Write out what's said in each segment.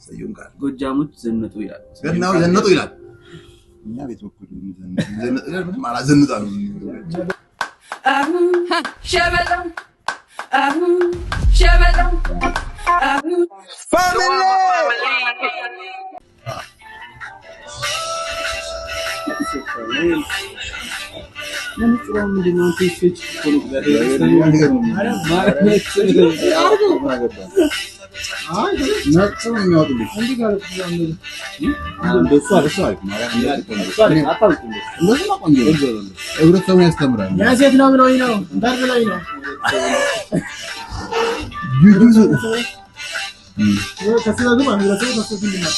ሰዩም ቃል ጎጃሙት ዘነጡ ይላል ገናው ዘነጡ ይላል እኛ ቤት በኩል ዘነጡ ይላል ምንም አላዘንጣ ነው ሸበላም ሸበላም ፋሚሊ ምን ጥሩ ምንድነው ትስጭ ኮንግራ ነጥብ የሚያወጡልኝ እንዴ ጋር ነው እንደሱ አልሰዋል ማለት ነው አጣልኩኝ እንደሱ ነው ቆንጆ ህብረተሰቡ ያስተምራል ያ ሴት ነው ብሎኝ ነው ዳር ብሎኝ ነው ዩዱስ ከሰላም አንዱ ነው ተሰጥቶኝ ነው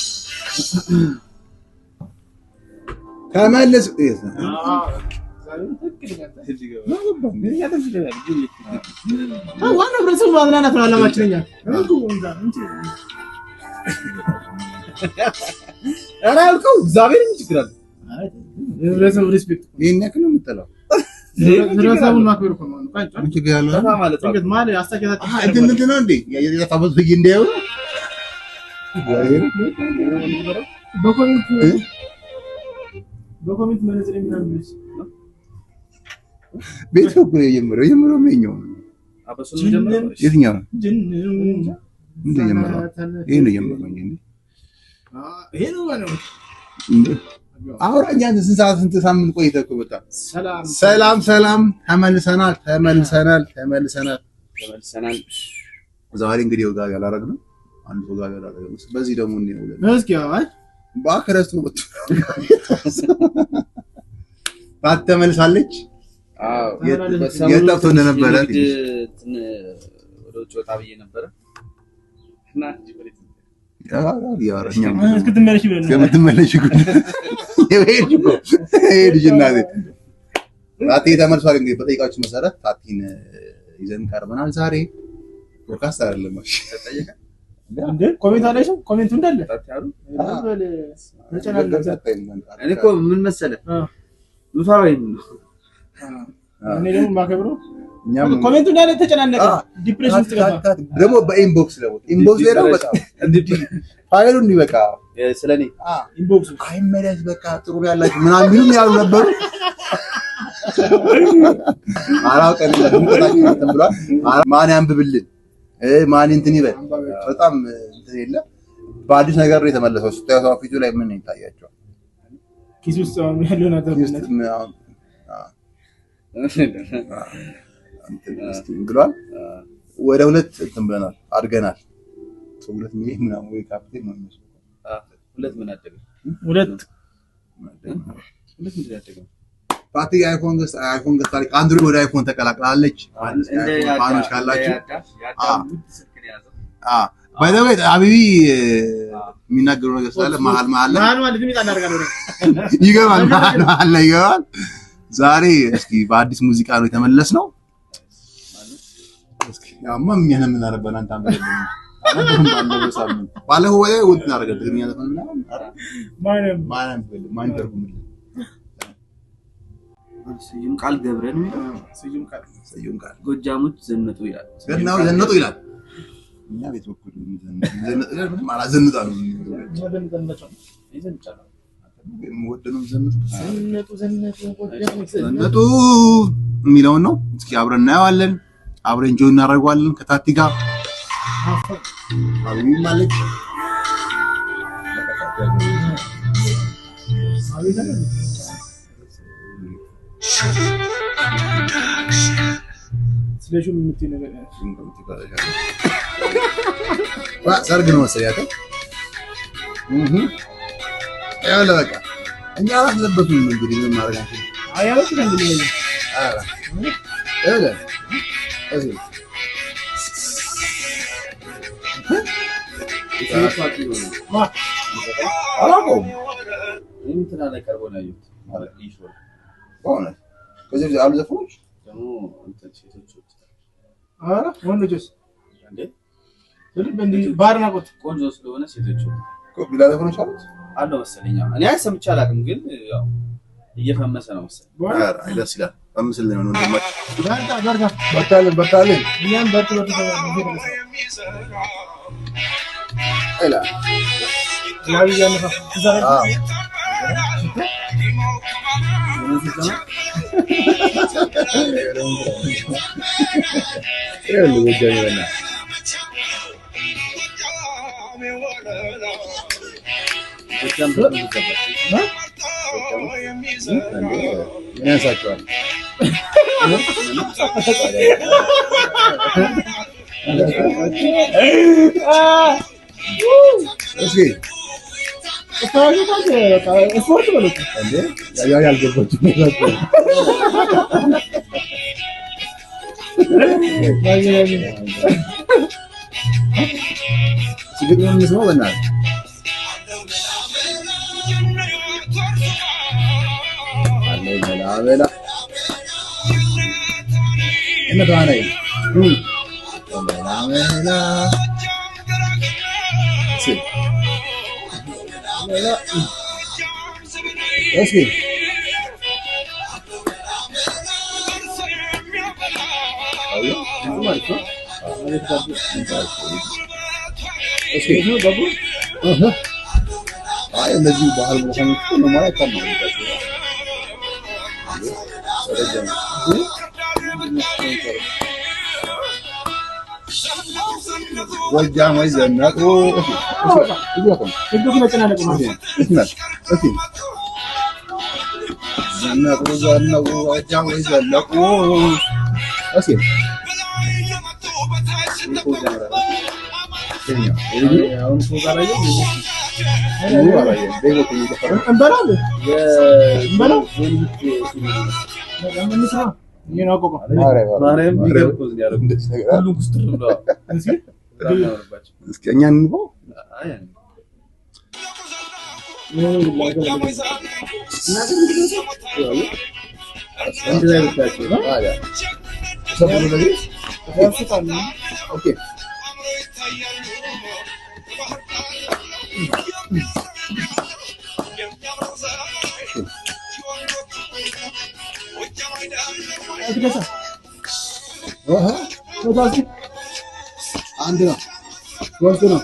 ተመለስ ዋና ብረሰው ማዝናናት ነው አለማችንኛ አራልከው እግዚአብሔር ምን ችግር አለ ብረሰው ሪስፔክት ይሄን ያክል ነው የምትጠላው ብረሰውን ማክበር እኮ ነው ምን ችግር አለ ማለት ነው እንግዲህ ማለት አስተካክላ ምንድን ነው እንዴ የተፋበዙ እንዴው በኮሜንት መነጽር የሚናም ቤት እኮ የጀመረው ምንኛው አበሱን ጀመረው የትኛው ጅን ምን ጀመረው ይሄ ነው ጀመረው እንዴ ይሄ ነው ማለት አውራኛ ስንት ሳምንት ቆይተህ እኮ በጣም ሰላም ተመልሰናል ዛሬ እንግዲህ ወጋ ያላረግነው አንድ ወጋ ያላረግነው በዚህ ደግሞ ነው እስኪ አይ ባከረስ ነው ተመልሳለች የጠፍቶ እንደነበረ ወደ ጮታ ብዬ ነበር እና ያራኛ እስክትመለሽ ይበል ከምትመለሽ ጉድ ልጅናት ታቲ ተመልሷል እንግዲህ በጠይቃችሁ መሰረት ታቲን ይዘን ቀርበናል ዛሬ ፖድካስት አይደለም እሺ ተጠየቀ እንዴ ኮሜንት አለሽ ኮሜንቱ እንዳለ ታታሩ ተጨናነቀ እኔ እኮ ምን መሰለህ ምፈራው ይሄን ነው እኔ ደግሞ ማከብሩ እኛም ኮሜንቱ እንዳለ ተጨናነቀ ዲፕሬሽን ውስጥ ገባ ደግሞ በኢንቦክስ ነው ኢንቦክስ ላይ ነው በጣም ፋይሉ እንዲበቃ ስለኔ ኢንቦክስ አይመለስ በቃ ጥሩ ያላችሁ ምናምን ምንም ያሉ ነበሩ አራው ቀን ለምንጣችሁ ተብሏል ማን ያንብብልን ማን እንትን ይበል በጣም እንትን የለ በአዲስ ነገር ነው የተመለሰው ስታዩት ፊቱ ላይ ምን ይታያቸው ኪስ ውስጥ ያለው ነገር እንትን ብሏል ወደ ሁለት እንትን ብለናል አድገናል ሁለት ሚሊዮን ምናምን ወይ ካፒቴል ነው የሚመስለው ሁለት ምን አደገ ሁለት ምን ያደገ ፓርቲ አይፎን ገዝታለች አንድሮይድ ወደ አይፎን ተቀላቅላለች ፋኖች ካላችሁ ባይ ዘ ወይ አቢቢ የሚናገረው ነገር ስላለ መሀል ማለት ምን ታደርጋለህ ይገባል ይገባል ዛሬ እስኪ በአዲስ ሙዚቃ ነው የተመለስነው እስኪ ያማ ምን እናረባና አንተ ባለው ወይ ወጥ እናረጋለን ትግርኛ ዘፈን ማን ተርጉም ስዩም ቃል ገብረን ስዩም ቃል ጎጃሙት ዘነጡ ይላል ገናው ዘነጡ ይላል እኛ ቤት በኩል ዘነጡ ይላል ምንም አላዘንጣ ነው ይዘንጫለው ወደንም ዘነጡ የሚለው ነው እስኪ አብረን እናየዋለን አብረን ጆይን እናደርጋለን ከታቲ ጋር አብይ ማለት ስለዚህ ምን ትነገር ሰርግ ነው መሰለኝ ያለ በቃ እኛ አላስለበቱም እንግዲህ ምን ማድረግ አንችል አያለሽ እንግዲህ እለ እዚህ አላውቀውም እንትና ላይ ቀርቦ ነው ያዩት ማለት ነው በእውነት ከዚህ አሉ ዘፈኖች ደግሞ እንትን ሴቶች አረ ወንዶችስ እንዴ እንዴ ባርናቆት ቆንጆ ስለሆነ ሴቶች ቢላ ዘፈኖች አለው መሰለኝ እኔ አይሰምቻ አላውቅም ግን ያው እየፈመሰ ነው መሰለኝ አረ ደስ ይላል በምስል ላይ ነው እንደማች በርታለን በርታለን እኛም በርቱ አይላ ያው ትዛራ ያሳቸዋል እስኪ ስፖርት በሉት እንዴ ያው ያልገባችሁ ሲግጥም እንስማው በእናትህ አለ በላ እነ ተዋናይ በላ እስኪ አይ እነዚህ ባህል መሰረት ነው ማለት ነው። ጎጃም ወይ ዘነቁ ዘነቁ ጎጃም ወይ ዘነቁ እስኪ አንድ ነው ወርቅ ነው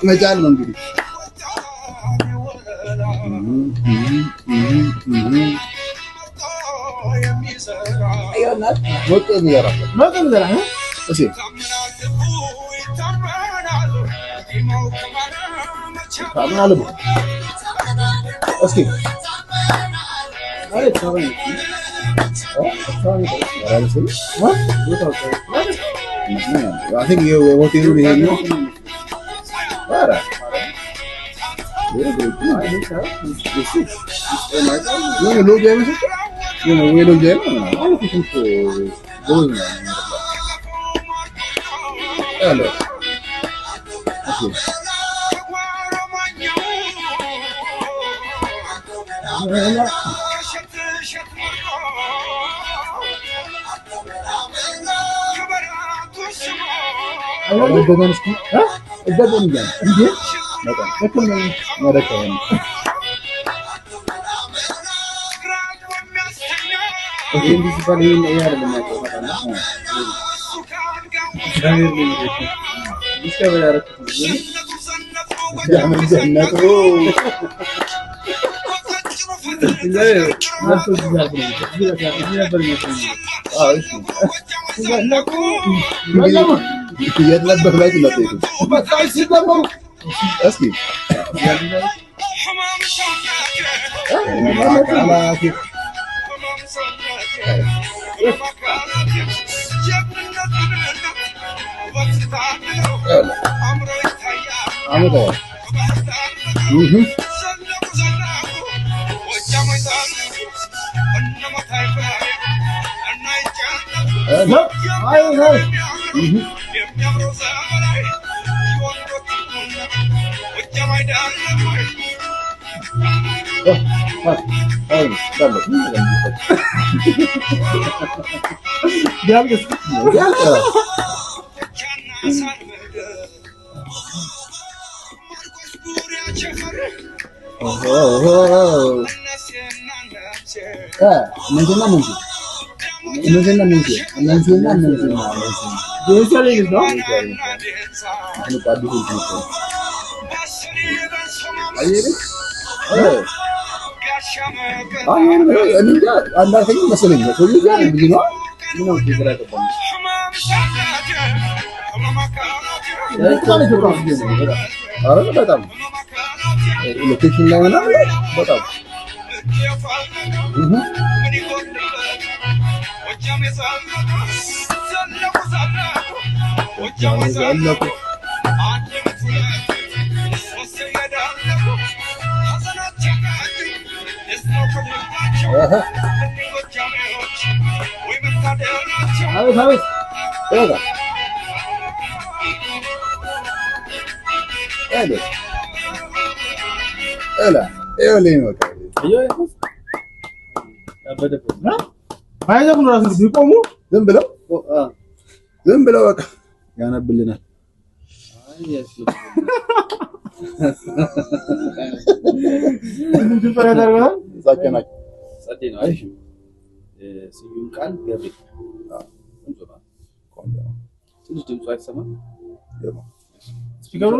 መቻል ነው እንግዲህ ወጥ የሚያራ እሺ ታምናለ እስኪ አይ ታውይ I think you what you do here para you look game you know we look game all of you going hello يتلبك بيت اللطيف اسكي على كيف ሎኬሽን ላይ ምናምን በጣም ዝም ብለው በቃ ያነብልናል። ስዩም ቃል ገብሬ ትንሽ ድምፁ አይሰማም። ስፒከሩ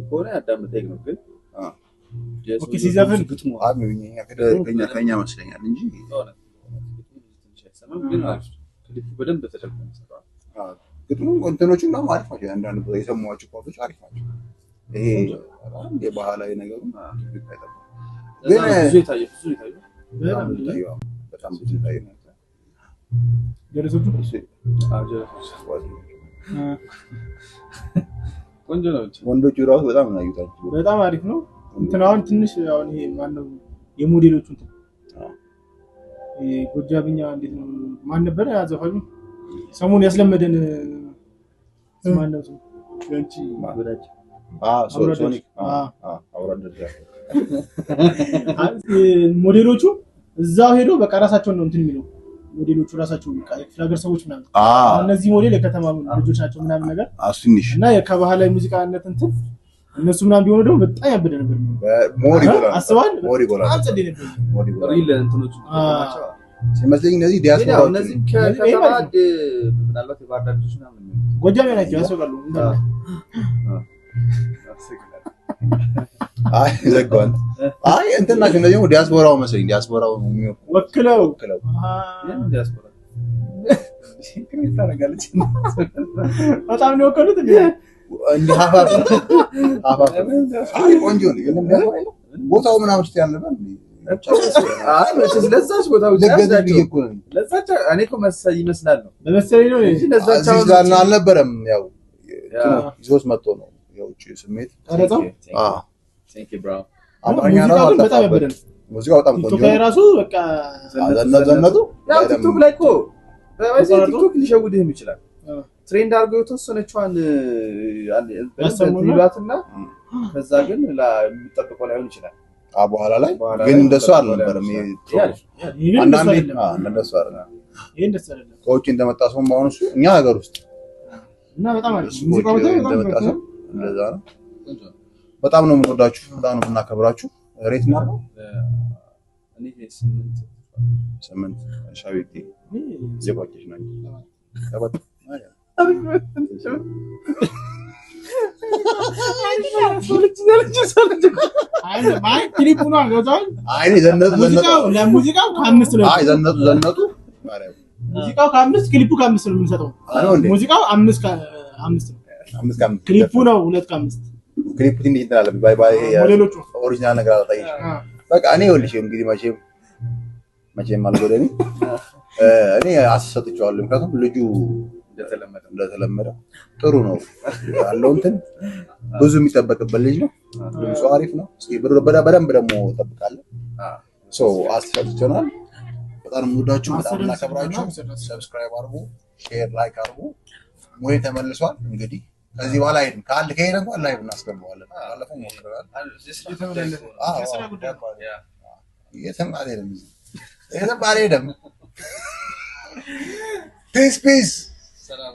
ከሆነ ያዳምጠኝ ነው ግን ኦኬ ሲዘፍን ግጥሙ ከኛ መስለኛል እንጂ በደንብ ተደርጎ ተሰራው። ግጥሙ እንትኖቹ ነው አሪፍ ናቸው። አንዳንድ የሰማኋቸው ፓርቶች አሪፍ ናቸው። ይሄ የባህላዊ ነገሩ ግን ብዙ የታየ በጣም ብዙ የታየ ነው። ገረሶቹ ቆንጆ ነው። ወንዶቹ ራሱ በጣም ነው ያዩታቸው። በጣም አሪፍ ነው። እንትናውን ትንሽ አሁን ይሄ ማነው የሞዴሎቹ እንትን ጎጃብኛ እንዴት ነው ማን ነበር ያዘፋኙ ሰሞኑን ያስለመደን ማነው ሰው ያንቺ ማብራጭ ሶኒክ ሞዴሎቹ እዛው ሄዶ በቃ ራሳቸውን ነው እንትን የሚለው ሞዴሎቹ ራሳቸው የሀገር ሰዎች ምናምን እነዚህ ሞዴል የከተማ ልጆች ናቸው ምናምን ነገር ትንሽ እና ከባህላዊ ሙዚቃነት እንትን እነሱ ምናምን ቢሆኑ ደግሞ በጣም ያበደ ነበር። ሞሪ ጎላ አስባል ነበር ሪል እንትኖቹ ሲመስለኝ እነዚህ ዲያስፖራ እነዚህ ከተባድ ምናልባት የባህር ዳር ልጆች ምናምን ጎጃም ናቸው ያስወቃሉ እንዳለ ዘጓን እንትን ናቸው እነዚህ ደግሞ ዲያስፖራው መሰለኝ ዲያስፖራው ወክለው ዲያስፖራ ታረጋለች በጣም ነው ወከሉት እንዴ ሀፋፍ ቆንጆ ነው የለም ዲያስፖራ ቦታው ምናምን ውስጥ ያለበት ለዛች ቦታው ለዛች እኔ እኮ መሰለኝ ይመስላል ነው ለመሰለኝ ነው ለዛች ጋር አልነበረም። ያው ይዞት መጥቶ ነው የውጭ ስሜት ቀረጻው ቴንክ ዩ ብሮ አማርኛ ነው በጣም ያበደን ሙዚቃው በጣም ቆንጆ ነው። ራሱ በቃ ዘነጡ ያው ቲክቶክ ላይ እኮ ቲክቶክ ሊሸውድህም ይችላል። ትሬንድ አድርገው የተወሰነችዋን ይሏትና ከዛ ግን የሚጠብቀው ላይሆን ይችላል። በኋላ ላይ ግን እንደሱ አልነበረም። አንዳንዴ እንደሱ አይደለም። ይሄ እንደሱ አይደለም። ከውጭ እንደመጣ ሰው ማሆን እሱ እኛ ሀገር ውስጥ እና በጣም አሪፍ ሙዚቃው እንደመጣ ሰው እንደዛ ነው። በጣም ነው የምንወዳችሁ፣ በጣም ነው የምናከብራችሁ። ሬት ነው እኔ 8 ሻዊቲ የባኪሽ ነው ሰባት ለሙዚቃው ከአምስት ነው። አይ ዘነጡ ሙዚቃው ከአምስት ክሊፑ ከአምስት ነው የምንሰጠው። ሙዚቃው አምስት ነው። ክሊፑ ነው 2 ከ5 ክሊፑ ትንሽ ይተላል። ባይ ባይ ሞዴሎቹ ኦሪጂናል ነገር አላጣይሽ። በቃ እኔ ይኸውልሽ እንግዲህ መቼም አልጎደኒ እኔ አሰጥቼዋለሁ። ምክንያቱም ልጁ እንደተለመደ ጥሩ ነው ያለው እንትን ብዙ የሚጠበቅበት ልጅ ነው። ድምፁ አሪፍ ነው። እስኪ በደንብ ደግሞ እንጠብቃለን። አስፈጥተናል። በጣም የምወዳችሁ በጣም እናከብራችሁ። ሰብስክራይብ አድርጉ፣ ሼር ላይክ አድርጉ። ወይ ተመልሷል እንግዲህ ከዚህ በኋላ አይደለም ከሄደ እንኳን ላይቭ እናስገባዋለን። ባለፈው ሞክረናል። የትም አልሄደም። ፒስ ሰላም